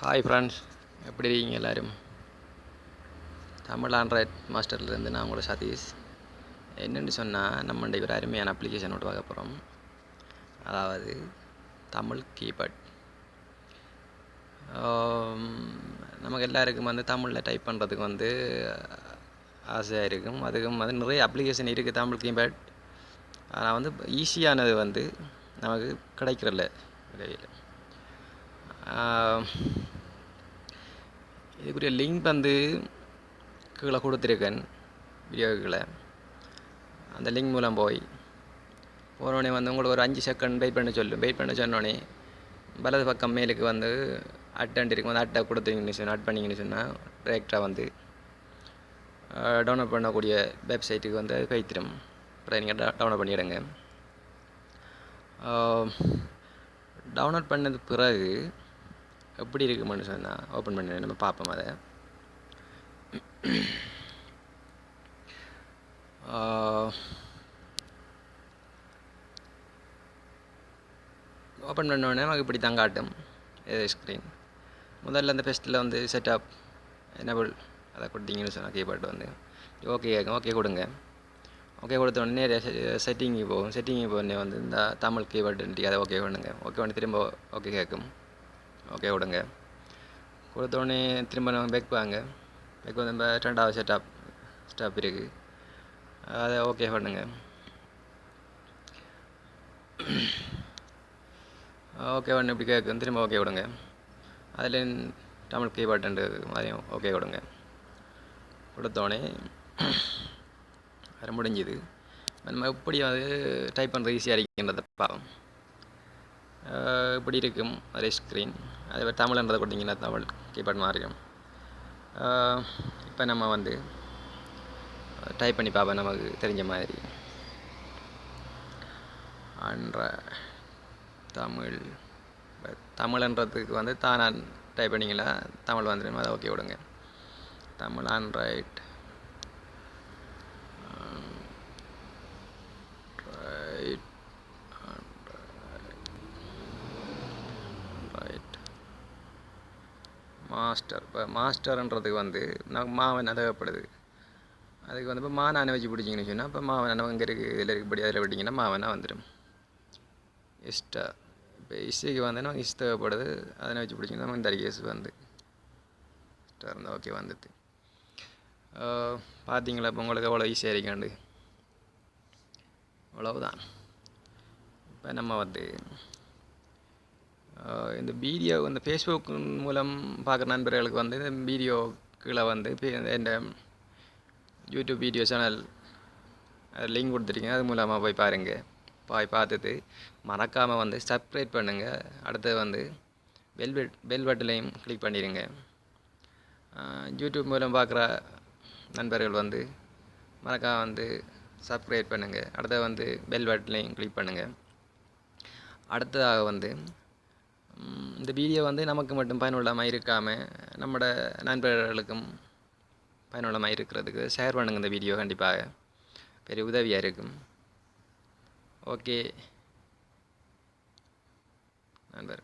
Hi friends, எப்படி இருக்கீங்க எல்லோரும்? தமிழ் ஆண்ட்ராய்ட் மாஸ்டர்லேருந்து நான் உங்களோட சதீஷ். என்னென்னு சொன்னால், நம்ம ஒரு அருமையான அப்ளிகேஷன் ஒன்று பார்க்க போகிறோம். அதாவது தமிழ் கீபேட். நமக்கு எல்லாருக்கும் தமிழில் டைப் பண்ணுறதுக்கு ஆசையாக இருக்கும். அதுக்கும் நிறைய அப்ளிகேஷன் இருக்குது தமிழ் கீபேட். ஆனால் ஈஸியானது நமக்கு கிடைக்கிறதில்ல விலையில். இதுக்குரிய லிங்க் கீழே கொடுத்துருக்கேன் வீடியோக்களை. அந்த லிங்க் மூலம் போனோடனே உங்களுக்கு ஒரு 5 செகண்ட் வெயிட் பண்ண சொன்னோடனே வலது பக்கம் மேலுக்கு அட்டன்ட் இருக்கும். அட்டை கொடுத்தீங்கன்னு சொன்னால் அட் பண்ணிங்கன்னு சொன்னால் டைரெக்டாக டவுன்லோட் பண்ணக்கூடிய வெப்சைட்டுக்கு அது கைத்திரும். அப்புறம் நீங்கள் டவுன்லோட் பண்ணிவிடுங்க. டவுன்லோட் பண்ணது பிறகு எப்படி இருக்குமென்னு சொன்னால் ஓப்பன் பண்ணி நம்ம பார்ப்போம். அதை ஓப்பன் பண்ணோடனே நமக்கு இப்படி தான் காட்டும் ஸ்க்ரீன். முதல்ல அந்த ஃபஸ்ட்டில் செட்டப் எனேபிள் அதை கொடுத்தீங்கன்னு சொன்னால் கீபோர்டு ஓகே கேட்கும். ஓகே கொடுங்க. ஓகே கொடுத்த உடனே செட்டிங்கு போகும். செட்டிங்கு போனே இந்த தமிழ் கீபோர்டு அதை ஓகே பண்ணுங்க. ஓகே பண்ணி திரும்ப ஓகே கேட்கும். ஓகே கொடுங்க. கொடுத்த உடனே திரும்ப நம்ம பேக் வாங்க. பேக் நம்ம 2வது ஸ்டெப் இருக்குது. அதை ஓகே பண்ணுங்க. ஓகே பண்ணி இப்படி கேட்கும். திரும்ப ஓகே கொடுங்க. அதில் தமிழ் கீபோர்டு மாதிரியும் ஓகே கொடுங்க. கொடுத்தோடனே அது முடிஞ்சுது. நம்ம எப்படி டைப் பண்ணுறது ஈஸியாக இருக்குன்றதை பார்ப்போம். இப்படி இருக்கும் அதே ஸ்க்ரீன். அதே தமிழ்ன்றதை கொடுத்தீங்கன்னா தமிழ் கீபோர்டு மாறிடும். இப்போ நம்ம டைப் பண்ணி பார்ப்போம் நமக்கு தெரிஞ்ச மாதிரி. தமிழ்ன்றதுக்கு தானாக டைப் பண்ணிங்களா தமிழ் வந்துடும். அதை ஓகே விடுங்க. Tamil Android master. இப்போ மாஸ்டர்ன்றதுக்கு நமக்கு மாவன் தேவைப்படுது. அதுக்கு இப்போ மானானை வச்சு பிடிச்சிங்கன்னு சொன்னால் இப்போ மாவன் நம்ம இங்கே இருக்குது இதில் இருக்குபடி அதில் விட்டிங்கன்னா மாவனாக வந்துடும். இஷ்டா இப்போ இஷ்டைக்கு நமக்கு இஷ்ட தேவைப்படுது. அதனை வச்சு பிடிச்சிங்கன்னா நம்ம இந்த கேஸ் இஷ்டம் இருந்தால் ஓகே வந்துடுது. பார்த்தீங்களா இப்போ உங்களுக்கு எவ்வளோ ஈஸியாக இருக்காண்டு. அவ்வளவுதான். இப்போ நம்ம இந்த வீடியோ இந்த ஃபேஸ்புக் மூலம் பார்க்குற நண்பர்களுக்கு இந்த வீடியோ கீழே இந்த யூடியூப் வீடியோ சேனல் லிங்க் கொடுத்துருக்கீங்க. அது மூலமாக போய் பாருங்கள். பார்த்துட்டு மறக்காமல் சப்ஸ்கிரைப் பண்ணுங்கள். அடுத்தது பெல் பட்டனையும் கிளிக் பண்ணிடுங்க. யூடியூப் மூலம் பார்க்குற நண்பர்கள் மறக்காமல் சப்ஸ்கிரைப் பண்ணுங்கள். அடுத்தது பெல் பட்டனையும் கிளிக் பண்ணுங்கள். அடுத்ததாக இந்த வீடியோ நமக்கு மட்டும் பயனுள்ளமாக இருக்காமல் நம்மளோட நண்பர்களுக்கும் பயனுள்ளமாக இருக்கிறதுக்கு ஷேர் பண்ணுங்கள். இந்த வீடியோ கண்டிப்பாக பெரிய உதவியாக இருக்கும். ஓகே நண்பர்.